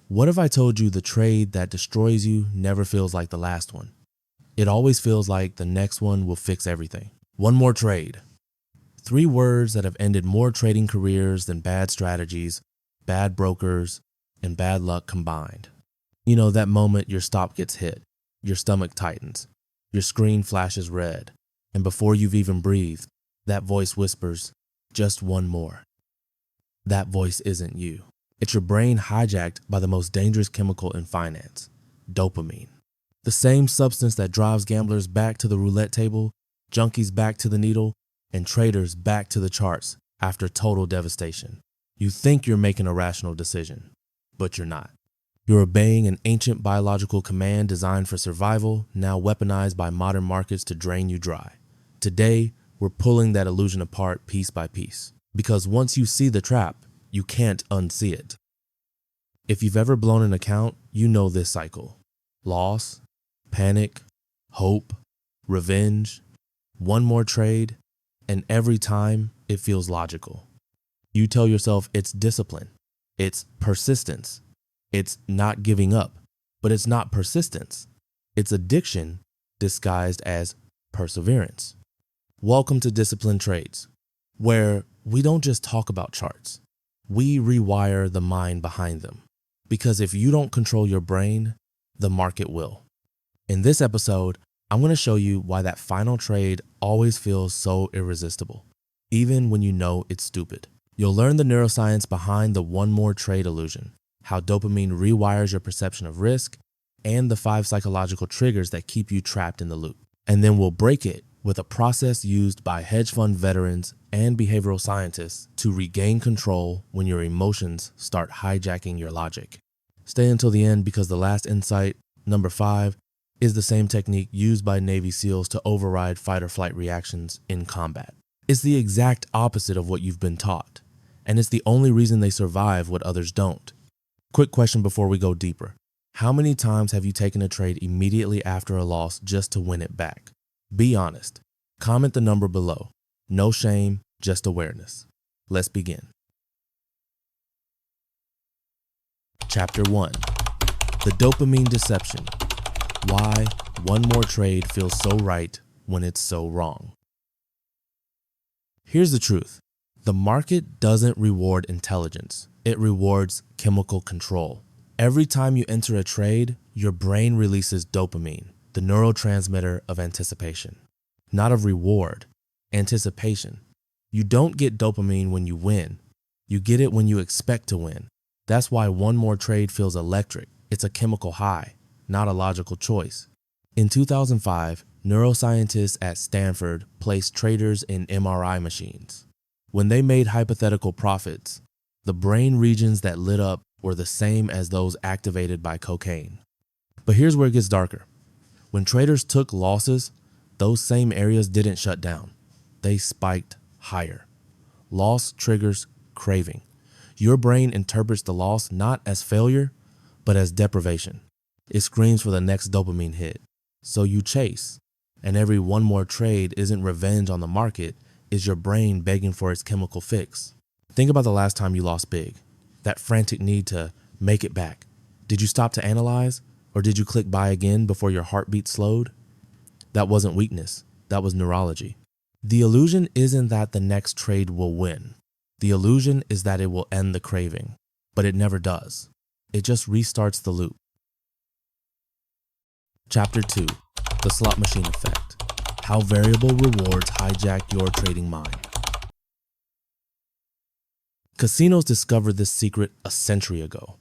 What if I told you the trade that destroys you never feels like the last one? It always feels like the next one will fix everything. One more trade. 3 words that have ended more trading careers than bad strategies, bad brokers, and bad luck combined. You know, that moment your stop gets hit, your stomach tightens, your screen flashes red, and before you've even breathed, that voice whispers, just one more. That voice isn't you. It's your brain hijacked by the most dangerous chemical in finance, dopamine. The same substance that drives gamblers back to the roulette table, junkies back to the needle, and traders back to the charts after total devastation. You think you're making a rational decision, but you're not. You're obeying an ancient biological command designed for survival, now weaponized by modern markets to drain you dry. Today, we're pulling that illusion apart piece by piece, because once you see the trap, you can't unsee it. If you've ever blown an account, you know this cycle. Loss, panic, hope, revenge, one more trade, and every time it feels logical. You tell yourself it's discipline, it's persistence, it's not giving up, but it's not persistence. It's addiction disguised as perseverance. Welcome to Disciplined Trades, where we don't just talk about charts, we rewire the mind behind them. Because if you don't control your brain, the market will. In this episode, I'm going to show you why that final trade always feels so irresistible, even when you know it's stupid. You'll learn the neuroscience behind the one more trade illusion, how dopamine rewires your perception of risk, and the 5 psychological triggers that keep you trapped in the loop. And then we'll break it with a process used by hedge fund veterans and behavioral scientists to regain control when your emotions start hijacking your logic. Stay until the end because the last insight, number 5, is the same technique used by Navy SEALs to override fight or flight reactions in combat. It's the exact opposite of what you've been taught, and it's the only reason they survive what others don't. Quick question before we go deeper. How many times have you taken a trade immediately after a loss just to win it back? Be honest. Comment the number below. No shame, just awareness. Let's begin. Chapter 1. The Dopamine Deception. Why one more trade feels so right when it's so wrong. Here's the truth. The market doesn't reward intelligence. It rewards chemical control. Every time you enter a trade, your brain releases dopamine, the neurotransmitter of anticipation. Not of reward, anticipation. You don't get dopamine when you win. You get it when you expect to win. That's why one more trade feels electric. It's a chemical high, not a logical choice. In 2005, neuroscientists at Stanford placed traders in MRI machines. When they made hypothetical profits, the brain regions that lit up were the same as those activated by cocaine. But here's where it gets darker. When traders took losses, those same areas didn't shut down. They spiked higher. Loss triggers craving. Your brain interprets the loss not as failure, but as deprivation. It screams for the next dopamine hit. So you chase. And every one more trade isn't revenge on the market, it's your brain begging for its chemical fix. Think about the last time you lost big. That frantic need to make it back. Did you stop to analyze? Or did you click buy again before your heartbeat slowed? That wasn't weakness. That was neurology. The illusion isn't that the next trade will win. The illusion is that it will end the craving. But it never does. It just restarts the loop. Chapter 2. The Slot Machine Effect. How variable rewards hijack your trading mind. Casinos discovered this secret a century ago.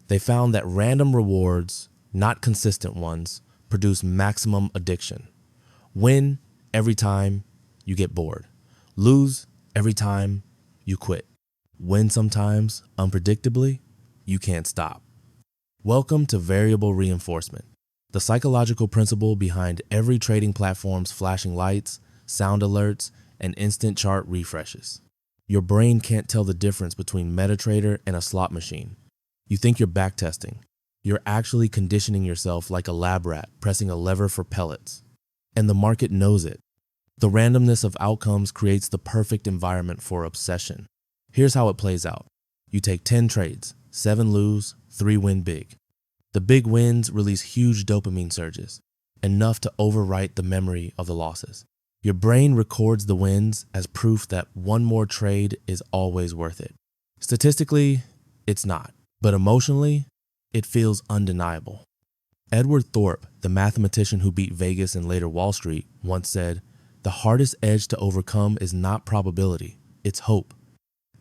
They found that random rewards, not consistent ones, produce maximum addiction. Win every time you get bored. Lose every time you quit. Win sometimes, unpredictably, you can't stop. Welcome to variable reinforcement, the psychological principle behind every trading platform's flashing lights, sound alerts, and instant chart refreshes. Your brain can't tell the difference between MetaTrader and a slot machine. You think you're backtesting. You're actually conditioning yourself like a lab rat pressing a lever for pellets. And the market knows it. The randomness of outcomes creates the perfect environment for obsession. Here's how it plays out. You take 10 trades, 7 lose, 3 win big. The big wins release huge dopamine surges, enough to overwrite the memory of the losses. Your brain records the wins as proof that one more trade is always worth it. Statistically, it's not, but emotionally, it feels undeniable. Edward Thorpe, the mathematician who beat Vegas and later Wall Street, once said, "The hardest edge to overcome is not probability, it's hope."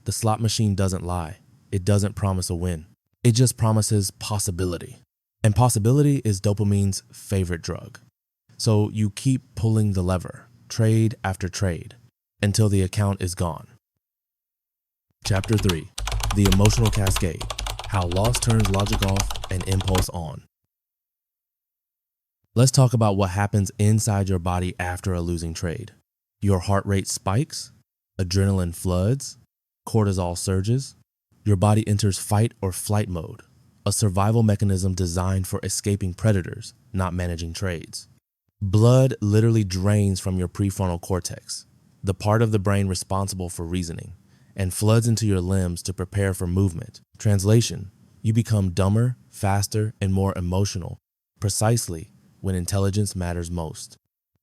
The slot machine doesn't lie. It doesn't promise a win. It just promises possibility. And possibility is dopamine's favorite drug. So you keep pulling the lever, trade after trade, until the account is gone. Chapter 3, The Emotional Cascade, How Loss Turns Logic Off and Impulse On. Let's talk about what happens inside your body after a losing trade. Your heart rate spikes, adrenaline floods, cortisol surges. Your body enters fight or flight mode, a survival mechanism designed for escaping predators, not managing trades. Blood literally drains from your prefrontal cortex, the part of the brain responsible for reasoning, and floods into your limbs to prepare for movement. Translation: you become dumber, faster, and more emotional, precisely when intelligence matters most.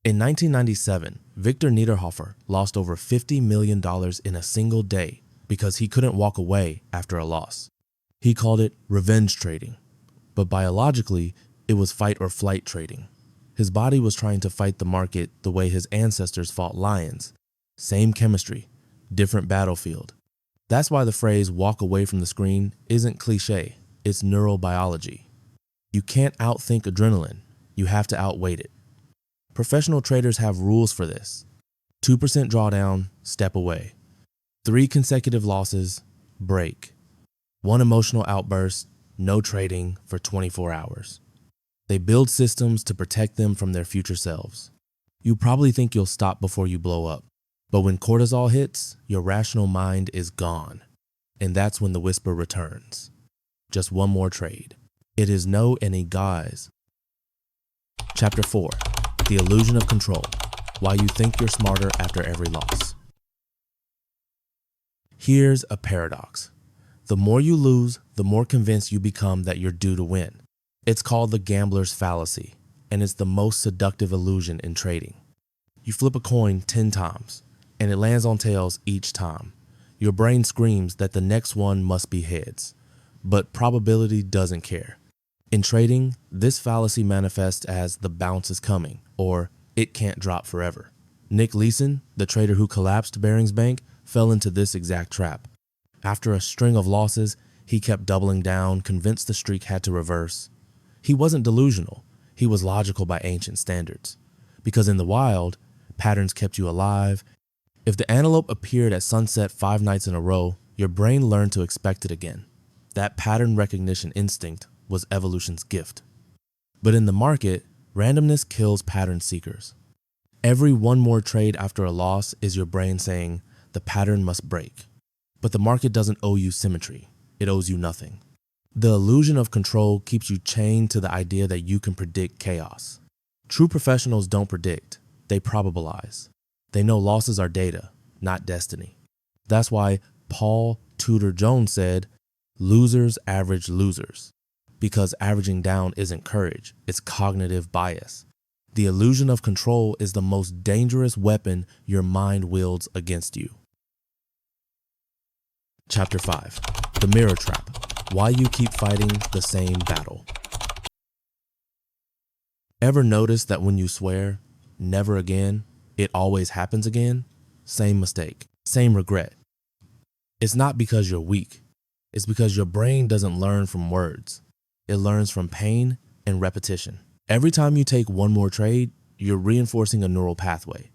In 1997, Victor Niederhofer lost over $50 million in a single day because he couldn't walk away after a loss. He called it revenge trading, but biologically, it was fight or flight trading. His body was trying to fight the market the way his ancestors fought lions. Same chemistry, different battlefield. That's why the phrase "walk away from the screen" isn't cliche, it's neurobiology. You can't outthink adrenaline, you have to outweight it. Professional traders have rules for this. 2% drawdown, step away. 3 consecutive losses, break. 1 emotional outburst, no trading for 24 hours. They build systems to protect them from their future selves. You probably think you'll stop before you blow up, but when cortisol hits, your rational mind is gone. And that's when the whisper returns. Just one more trade. It is no any guys. Chapter 4, The Illusion of Control, Why You Think You're Smarter After Every Loss. Here's a paradox. The more you lose, the more convinced you become that you're due to win. It's called the gambler's fallacy, and it's the most seductive illusion in trading. You flip a coin 10 times, and it lands on tails each time. Your brain screams that the next one must be heads, but probability doesn't care. In trading, this fallacy manifests as the bounce is coming, or it can't drop forever. Nick Leeson, the trader who collapsed Barings Bank, fell into this exact trap. After a string of losses, he kept doubling down, convinced the streak had to reverse. He wasn't delusional, he was logical by ancient standards. Because in the wild, patterns kept you alive. If the antelope appeared at sunset 5 nights in a row, your brain learned to expect it again. That pattern recognition instinct was evolution's gift. But in the market, randomness kills pattern seekers. Every one more trade after a loss is your brain saying, the pattern must break. But the market doesn't owe you symmetry, it owes you nothing. The illusion of control keeps you chained to the idea that you can predict chaos. True professionals don't predict, they probabilize. They know losses are data, not destiny. That's why Paul Tudor Jones said, losers average losers. Because averaging down isn't courage, it's cognitive bias. The illusion of control is the most dangerous weapon your mind wields against you. Chapter 5, The Mirror Trap, Why You Keep Fighting the Same Battle. Ever notice that when you swear, never again, it always happens again? Same mistake, same regret. It's not because you're weak, it's because your brain doesn't learn from words. It learns from pain and repetition. Every time you take one more trade, you're reinforcing a neural pathway,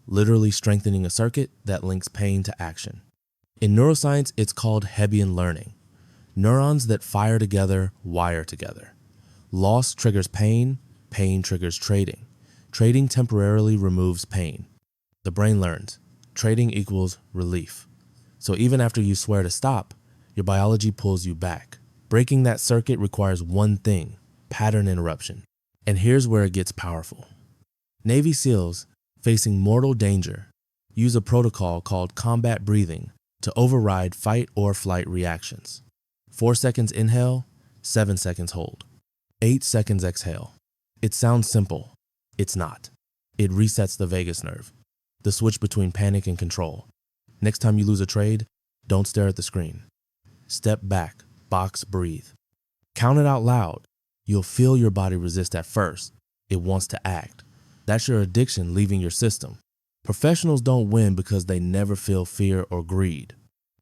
literally strengthening a circuit that links pain to action. In neuroscience, it's called Hebbian learning. Neurons that fire together wire together. Loss triggers pain, pain triggers trading. Trading temporarily removes pain. The brain learns, trading equals relief. So even after you swear to stop, your biology pulls you back. Breaking that circuit requires one thing, pattern interruption. And here's where it gets powerful. Navy SEALs, facing mortal danger, use a protocol called combat breathing to override fight or flight reactions. 4 seconds inhale, 7 seconds hold, 8 seconds exhale. It sounds simple. It's not. It resets the vagus nerve, the switch between panic and control. Next time you lose a trade, don't stare at the screen. Step back, box, breathe. Count it out loud. You'll feel your body resist at first. It wants to act. That's your addiction leaving your system. Professionals don't win because they never feel fear or greed.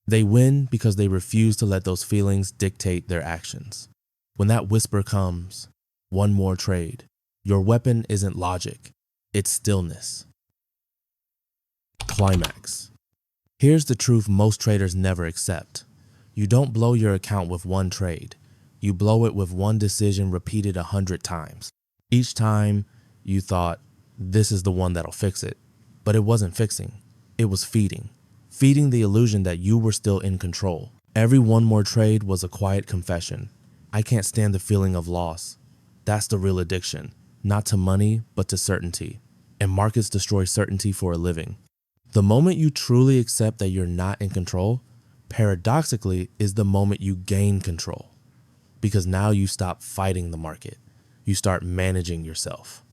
They win because they refuse to let those feelings dictate their actions. When that whisper comes, one more trade, your weapon isn't logic, it's stillness. Climax. Here's the truth most traders never accept. You don't blow your account with one trade. You blow it with one decision repeated 100 times. Each time you thought, this is the one that'll fix it. But it wasn't fixing. It was feeding. Feeding the illusion that you were still in control. Every one more trade was a quiet confession. I can't stand the feeling of loss. That's the real addiction. Not to money, but to certainty. And markets destroy certainty for a living. The moment you truly accept that you're not in control, paradoxically, is the moment you gain control. Because now you stop fighting the market. You start managing yourself.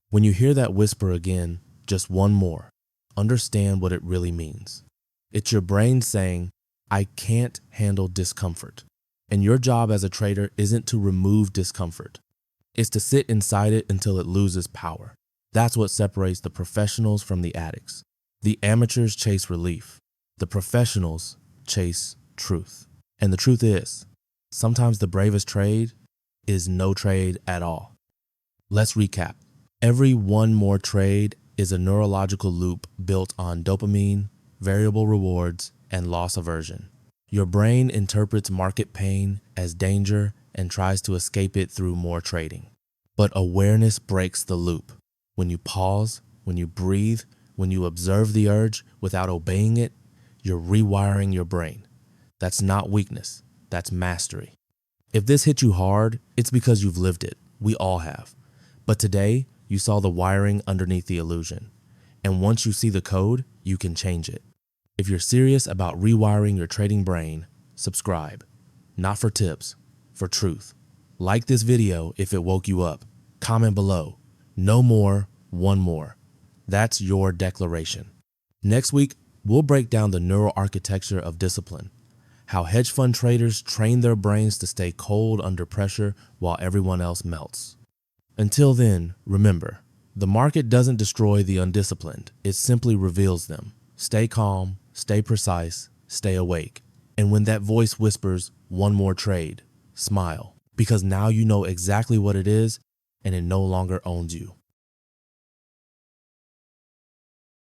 When you hear that whisper again, just one more, understand what it really means. It's your brain saying, I can't handle discomfort. And your job as a trader isn't to remove discomfort. It's to sit inside it until it loses power. That's what separates the professionals from the addicts. The amateurs chase relief. The professionals chase truth. And the truth is, sometimes the bravest trade is no trade at all. Let's recap. Every one more trade is a neurological loop built on dopamine, variable rewards, and loss aversion. Your brain interprets market pain as danger and tries to escape it through more trading. But awareness breaks the loop. When you pause, when you breathe, when you observe the urge without obeying it, you're rewiring your brain. That's not weakness, that's mastery. If this hit you hard, it's because you've lived it. We all have. But today, you saw the wiring underneath the illusion. And once you see the code, you can change it. If you're serious about rewiring your trading brain, subscribe. Not for tips, for truth. Like this video if it woke you up. Comment below. No more, one more. That's your declaration. Next week, we'll break down the neural architecture of discipline. How hedge fund traders train their brains to stay cold under pressure while everyone else melts. Until then, remember, the market doesn't destroy the undisciplined. It simply reveals them. Stay calm, stay precise, stay awake. And when that voice whispers, one more trade, smile. Because now you know exactly what it is and it no longer owns you.